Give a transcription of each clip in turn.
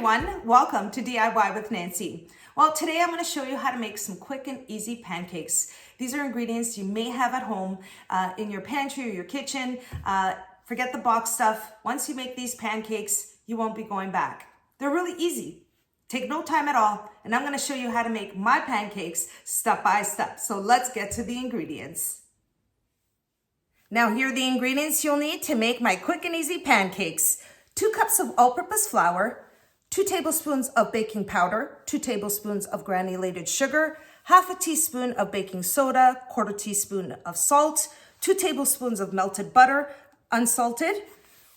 everyone, welcome to DIY with Nancy. Well, today I'm going to show you how to make some quick and easy pancakes. These are ingredients you may have at home in your pantry or your kitchen. Forget the box stuff. Once you make these pancakes, you won't be going back. They're really easy. Take no time at all, and I'm going to show you how to make my pancakes step by step. So let's get to the ingredients. Now here are the ingredients you'll need to make my quick and easy pancakes. 2 cups of all-purpose flour, 2 tablespoons of baking powder, 2 tablespoons of granulated sugar, half a teaspoon of baking soda, 1/4 teaspoon of salt, 2 tablespoons of melted butter, unsalted,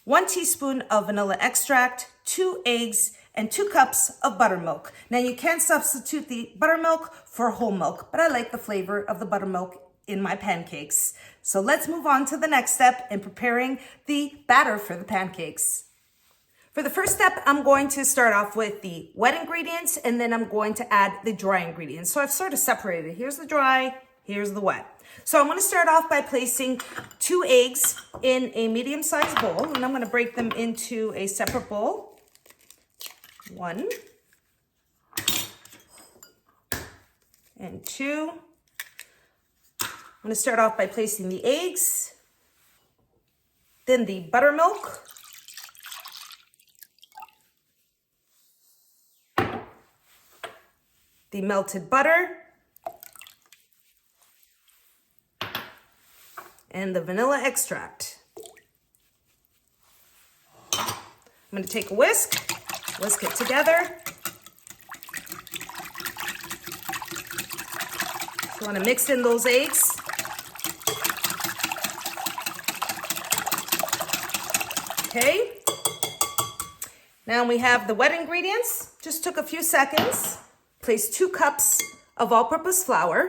1 teaspoon of vanilla extract, 2 eggs, and 2 cups of buttermilk. Now you can substitute the buttermilk for whole milk, but I like the flavor of the buttermilk in my pancakes. So let's move on to the next step in preparing the batter for the pancakes. For the first step, I'm going to start off with the wet ingredients, and then I'm going to add the dry ingredients. So I've sort of separated. Here's the dry, here's the wet. So I'm going to start off by placing 2 eggs in a medium-sized bowl, and I'm going to break them into a separate bowl. 1 and 2. I'm going to start off by placing the eggs, then the buttermilk, the melted butter, and the vanilla extract. I'm going to take a whisk it together. You want to mix in those eggs. Okay. Now we have the wet ingredients. Just took a few seconds. Place 2 cups of all-purpose flour.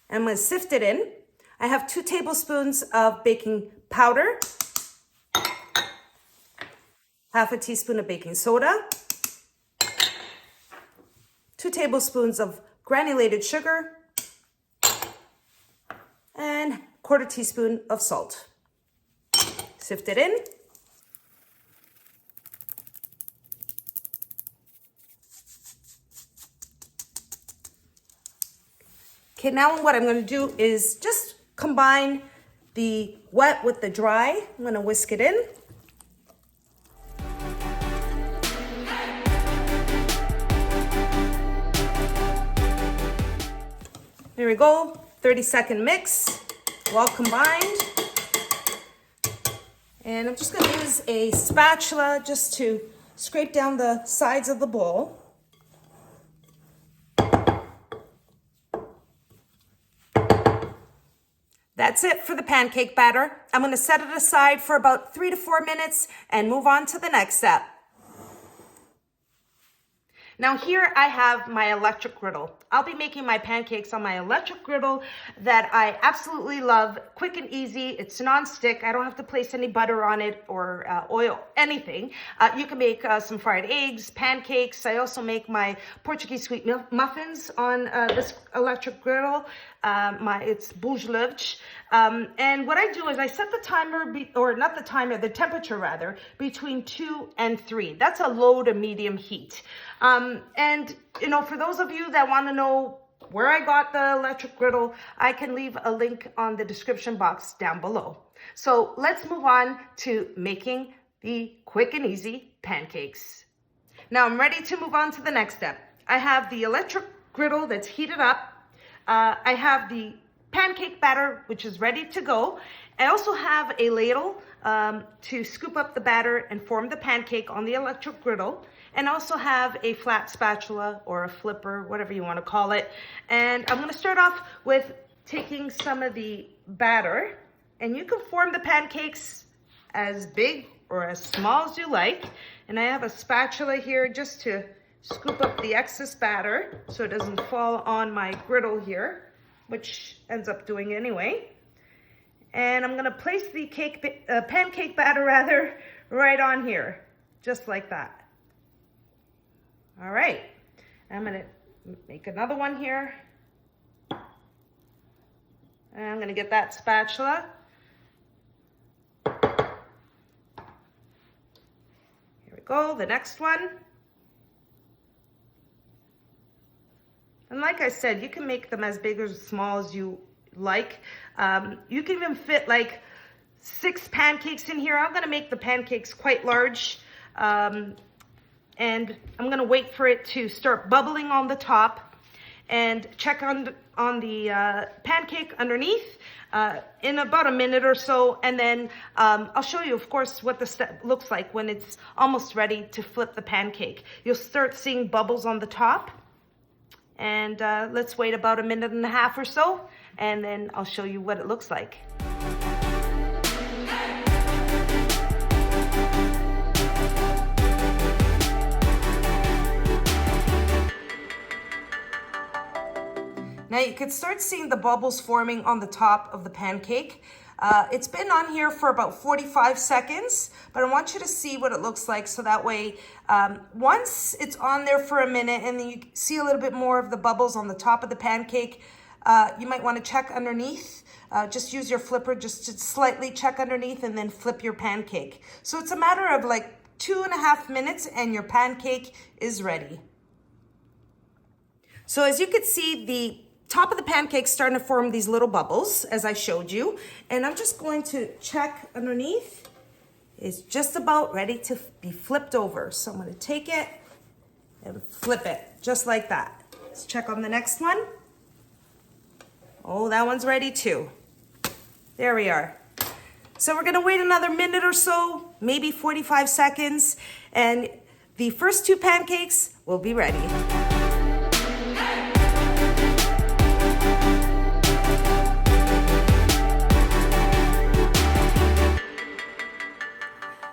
I'm going to sift it in. I have 2 tablespoons of baking powder, half a teaspoon of baking soda, 2 tablespoons of granulated sugar, and 1/4 teaspoon of salt. Sift it in. Okay, now what I'm going to do is just combine the wet with the dry. I'm going to whisk it in. There we go, 30-second mix, well combined. And I'm just going to use a spatula just to scrape down the sides of the bowl. That's it for the pancake batter. I'm going to set it aside for about 3 to 4 minutes and move on to the next step. Now here I have my electric griddle. I'll be making my pancakes on my electric griddle that I absolutely love. Quick and easy. It's non-stick. I don't have to place any butter on it or oil, anything. You can make some fried eggs, pancakes. I also make my Portuguese sweet muffins on this electric griddle. It's bouge-livre. And what I do is I set the timer, the temperature rather, between 2 and 3. That's a low to medium heat. And, you know, for those of you that want to know where I got the electric griddle, I can leave a link on the description box down below. So let's move on to making the quick and easy pancakes. Now I'm ready to move on to the next step. I have the electric griddle that's heated up. I have the pancake batter, which is ready to go. I also have a ladle to scoop up the batter and form the pancake on the electric griddle. And also have a flat spatula or a flipper, whatever you want to call it. And I'm going to start off with taking some of the batter. And you can form the pancakes as big or as small as you like. And I have a spatula here just to scoop up the excess batter so it doesn't fall on my griddle here, which ends up doing anyway. And I'm going to place the pancake batter right on here, just like that. All right, I'm going to make another one here. And I'm going to get that spatula. Here we go, the next one. And like I said, you can make them as big or as small as you like. You can even fit like 6 pancakes in here. I'm gonna make the pancakes quite large. And I'm gonna wait for it to start bubbling on the top and check on the pancake underneath in about a minute or so. And then I'll show you, of course, what the step looks like when it's almost ready to flip the pancake. You'll start seeing bubbles on the top. And let's wait about a minute and a half or so, and then I'll show you what it looks like. Now you can start seeing the bubbles forming on the top of the pancake. It's been on here for about 45 seconds, but I want you to see what it looks like, so that way, once it's on there for a minute and then you see a little bit more of the bubbles on the top of the pancake, you might want to check underneath. Just use your flipper just to slightly check underneath and then flip your pancake. So it's a matter of like 2.5 minutes and your pancake is ready. So as you can see, the top of the pancake starting to form these little bubbles as I showed you, and I'm just going to check underneath. It's just about ready to be flipped over. So I'm going to take it and flip it just like that. Let's check on the next one. Oh, that one's ready too. There we are. So we're going to wait another minute or so, maybe 45 seconds, and the first 2 pancakes will be ready.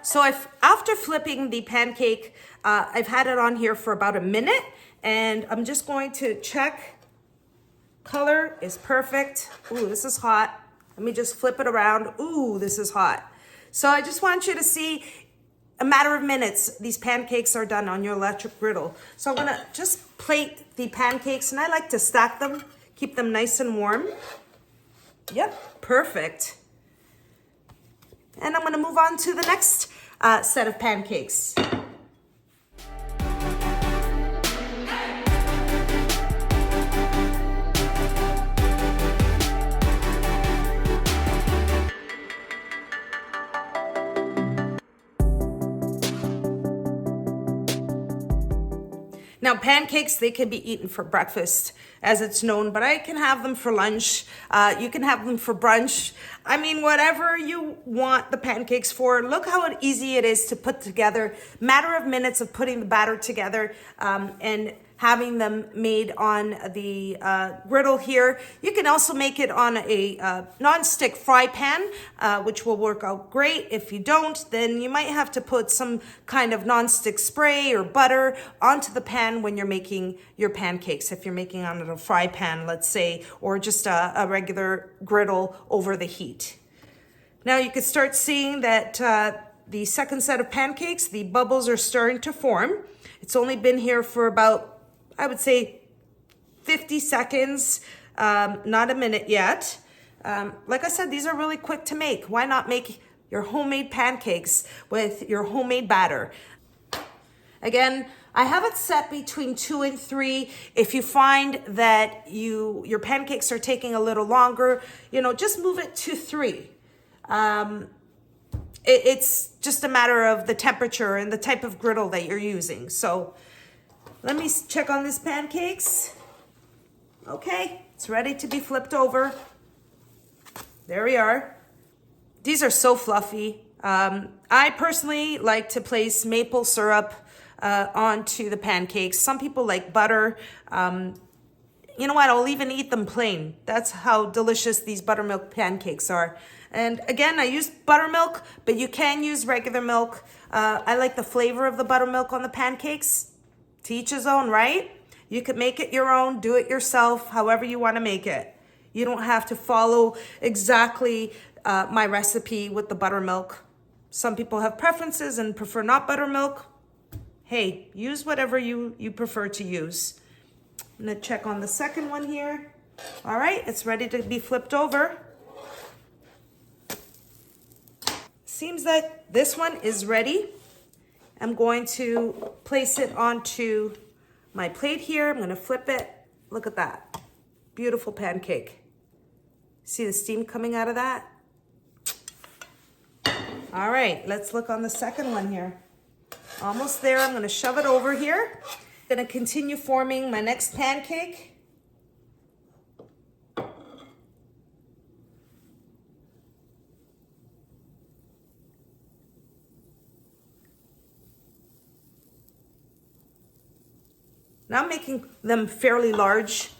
So after flipping the pancake, I've had it on here for about a minute, and I'm just going to check. Color is perfect. Ooh, this is hot. Let me just flip it around. Ooh, this is hot. So I just want you to see, a matter of minutes, these pancakes are done on your electric griddle. So I'm gonna just plate the pancakes, and I like to stack them, keep them nice and warm. Yep, perfect. And I'm gonna move on to the next set of pancakes. Now, pancakes, they can be eaten for breakfast, as it's known, but I can have them for lunch. You can have them for brunch. I mean, whatever you want the pancakes for. Look how easy it is to put together. Matter of minutes of putting the batter together and having them made on the griddle here. You can also make it on a non-stick fry pan, which will work out great. If you don't, then you might have to put some kind of non-stick spray or butter onto the pan when you're making your pancakes. If you're making on a fry pan, let's say, or just a regular griddle over the heat. Now you can start seeing that the second set of pancakes, the bubbles are starting to form. It's only been here for about, I would say, 50 seconds, not a minute yet. Like I said, these are really quick to make. Why not make your homemade pancakes with your homemade batter? Again, I have it set between 2 and 3. If you find that your pancakes are taking a little longer, just move it to 3. It's just a matter of the temperature and the type of griddle that you're using. So let me check on these pancakes. Okay, it's ready to be flipped over. There we are. These are so fluffy. I personally like to place maple syrup onto the pancakes. Some people like butter. You know what? I'll even eat them plain. That's how delicious these buttermilk pancakes are. And again, I use buttermilk, but you can use regular milk. I like the flavor of the buttermilk on the pancakes. To each his own, right? You could make it your own, do it yourself, however you want to make it. You don't have to follow exactly my recipe with the buttermilk. Some people have preferences and prefer not buttermilk. Hey, use whatever you prefer to use. I'm gonna check on the second one here. All right, it's ready to be flipped over. Seems like this one is ready. am going to place it onto my plate here. I'm gonna flip it. Look at that, beautiful pancake. See the steam coming out of that? All right, let's look on the second one here. Almost there, I'm gonna shove it over here. Gonna continue forming my next pancake. Now I'm making them fairly large,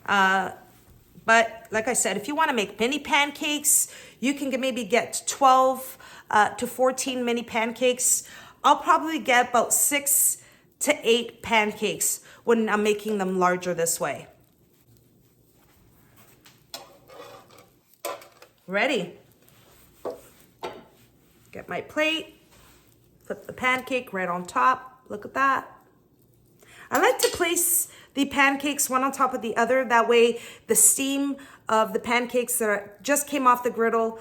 but like I said, if you want to make mini pancakes, you can maybe get 12 to 14 mini pancakes. I'll probably get about 6 to 8 pancakes when I'm making them larger this way. Ready? Get my plate, flip the pancake right on top. Look at that. I like to place the pancakes one on top of the other. That way the steam of the pancakes that just came off the griddle,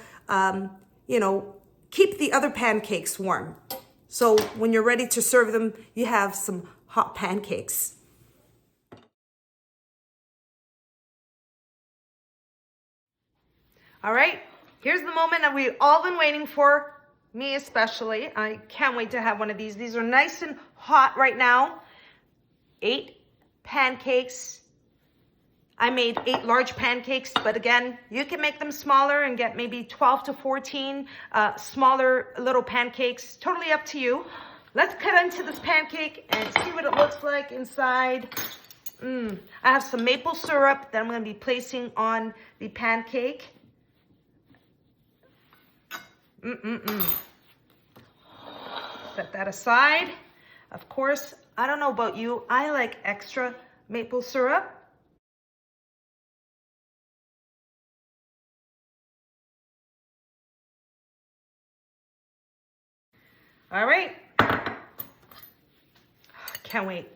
you know, keep the other pancakes warm. So when you're ready to serve them, you have some hot pancakes. All right, here's the moment that we've all been waiting for, me especially. I can't wait to have one of these. These are nice and hot right now. 8 pancakes. I made 8 large pancakes, but again, you can make them smaller and get maybe 12 to 14 smaller little pancakes. Totally up to you. Let's cut into this pancake and see what it looks like inside. I have some maple syrup that I'm going to be placing on the pancake. Set that aside. Of course, I don't know about you, I like extra maple syrup. All right. Can't wait.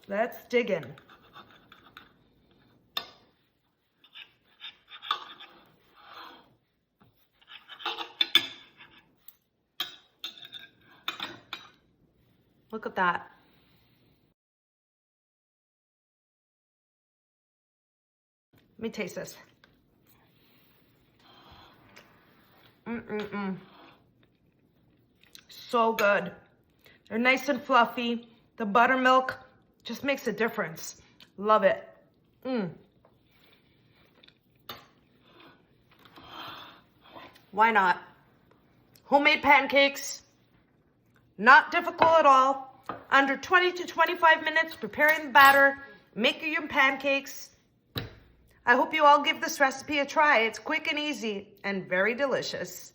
Let's dig in. Look at that. Let me taste this. So good. They're nice and fluffy. The buttermilk just makes a difference. Love it. Why not? Homemade pancakes, not difficult at all. Under 20 to 25 minutes preparing the batter, making your pancakes. I hope you all give this recipe a try. It's quick and easy and very delicious.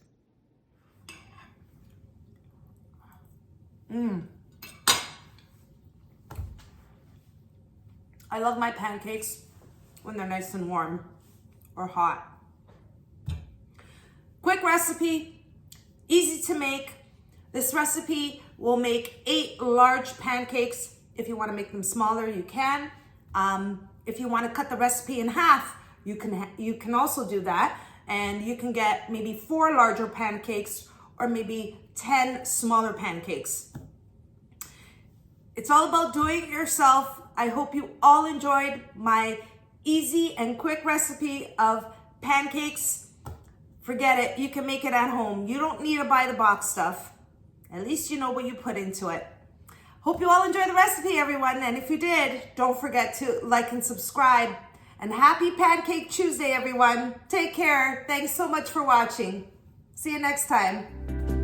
I love my pancakes when they're nice and warm or hot. Quick recipe, easy to make. This recipe will make 8 large pancakes. If you want to make them smaller, you can. If you want to cut the recipe in half, you can also do that. And you can get maybe 4 larger pancakes or maybe 10 smaller pancakes. It's all about doing it yourself. I hope you all enjoyed my easy and quick recipe of pancakes. Forget it, you can make it at home. You don't need to buy the box stuff. At least you know what you put into it. Hope you all enjoy the recipe, everyone. And if you did, don't forget to like and subscribe. And happy Pancake Tuesday, everyone. Take care. Thanks so much for watching. See you next time.